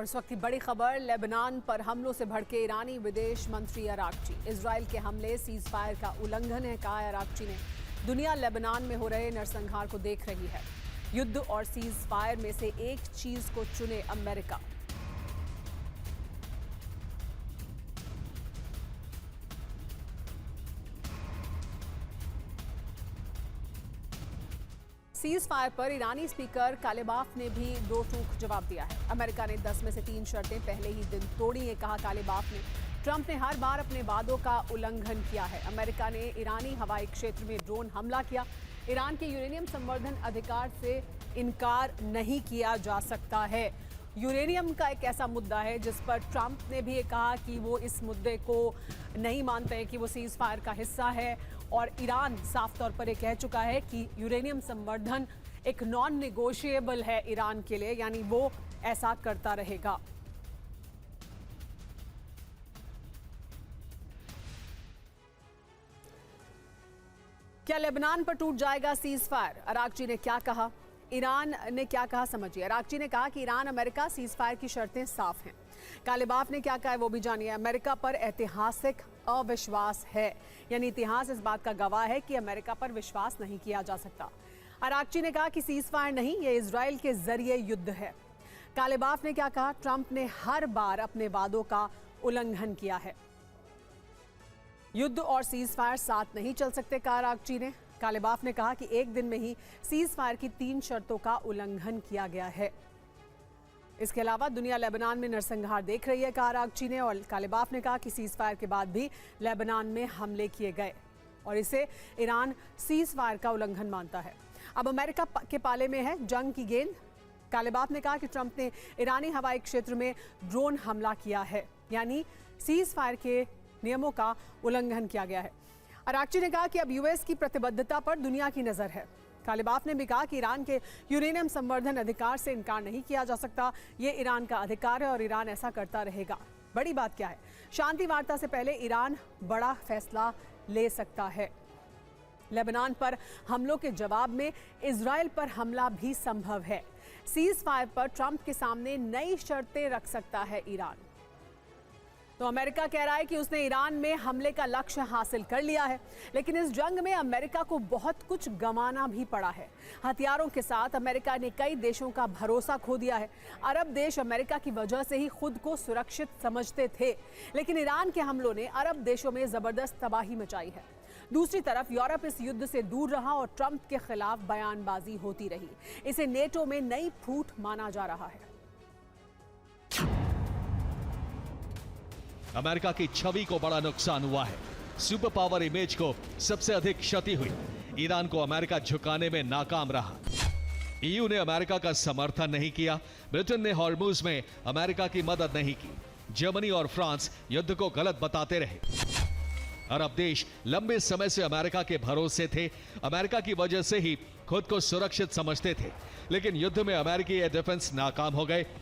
और इस वक्त की बड़ी खबर, लेबनान पर हमलों से भड़के ईरानी विदेश मंत्री अरागची। इजराइल के हमले सीज फायर का उल्लंघन है, कहा अरागची ने। दुनिया लेबनान में हो रहे नरसंहार को देख रही है। युद्ध और सीज फायर में से एक चीज को चुने अमेरिका। सीज फायर पर ईरानी स्पीकर कालिबाफ ने भी दो टूक जवाब दिया है। अमेरिका ने 10 में से 3 शर्तें पहले ही दिन तोड़ी है, कहा कालिबाफ ने। ट्रंप ने हर बार अपने वादों का उल्लंघन किया है। अमेरिका ने ईरानी हवाई क्षेत्र में ड्रोन हमला किया। ईरान के यूरेनियम संवर्धन अधिकार से इनकार नहीं किया जा सकता है। यूरेनियम का एक ऐसा मुद्दा है जिस पर ट्रंप ने भी कहा कि वो इस मुद्दे को नहीं मानते हैं कि वो सीज फायर का हिस्सा है, और ईरान साफ तौर पर ये कह चुका है कि यूरेनियम संवर्धन एक नॉन नेगोशिएबल है ईरान के लिए, यानी वो ऐसा करता रहेगा। क्या लेबनान पर टूट जाएगा सीज फायर? अरागची ने क्या कहा, ईरान ने क्या कहा, समझिए। अरागची ने कहा कि ईरान अमेरिका सीज फायर की शर्तें साफ हैं। कालिबाफ ने क्या कहा है वो भी जानिए। अमेरिका पर ऐतिहासिक अविश्वास है, यानी इतिहास इस बात का गवाह है कि अमेरिका पर विश्वास नहीं किया जा सकता। अरागची ने कहा कि सीज फायर नहीं, ये इजराइल के जरिए युद्ध है। कालिबाफ ने क्या कहा, ट्रंप ने हर बार अपने वादों का उल्लंघन किया है। युद्ध और सीज फायर साथ नहीं चल सकते, कहा अरागची ने। कालिबाफ ने कहा कि एक दिन में ही सीज फायर की 3 शर्तों का उल्लंघन किया गया है। इसके अलावा दुनिया लेबनान में नरसंहार देख रही है, कहा अरागची ने। और कालिबाफ ने कहा कि सीज फायर के बाद भी लेबनान में हमले किए गए और इसे ईरान सीज फायर का उल्लंघन मानता है। अब अमेरिका के पाले में है जंग की गेंद। कालिबाफ ने कहा कि ट्रंप ने ईरानी हवाई क्षेत्र में ड्रोन हमला किया है, यानी सीज फायर के नियमों का उल्लंघन किया गया है। अरागची ने कहा कि अब यूएस की प्रतिबद्धता पर दुनिया की नजर है। कालिबाफ ने भी कहा कि ईरान के यूरेनियम संवर्धन अधिकार से इनकार नहीं किया जा सकता, ये ईरान का अधिकार है और ईरान ऐसा करता रहेगा। बड़ी बात क्या है, शांति वार्ता से पहले ईरान बड़ा फैसला ले सकता है। लेबनान पर हमलों के जवाब में इजराइल पर हमला भी संभव है। सीज फायर पर ट्रंप के सामने नई शर्तें रख सकता है ईरान। तो अमेरिका कह रहा है कि उसने ईरान में हमले का लक्ष्य हासिल कर लिया है, लेकिन इस जंग में अमेरिका को बहुत कुछ गंवाना भी पड़ा है। हथियारों के साथ अमेरिका ने कई देशों का भरोसा खो दिया है। अरब देश अमेरिका की वजह से ही खुद को सुरक्षित समझते थे, लेकिन ईरान के हमलों ने अरब देशों में जबरदस्त तबाही मचाई है। दूसरी तरफ यूरोप इस युद्ध से दूर रहा और ट्रंप के खिलाफ बयानबाजी होती रही। इसे नेटो में नई फूट माना जा रहा है। अमेरिका की छवि को बड़ा नुकसान हुआ है। सुपर पावर इमेज को सबसे अधिक क्षति हुई। ईरान को अमेरिका झुकाने में नाकाम रहा। ईयू ने अमेरिका का समर्थन नहीं किया। ब्रिटेन ने हॉर्मुज में अमेरिका की मदद नहीं की। जर्मनी और फ्रांस युद्ध को गलत बताते रहे। अरब देश लंबे समय से अमेरिका के भरोसे थे। अमेरिका की वजह से ही खुद को सुरक्षित समझते थे, लेकिन युद्ध में अमेरिकी एयर डिफेंस नाकाम हो गए।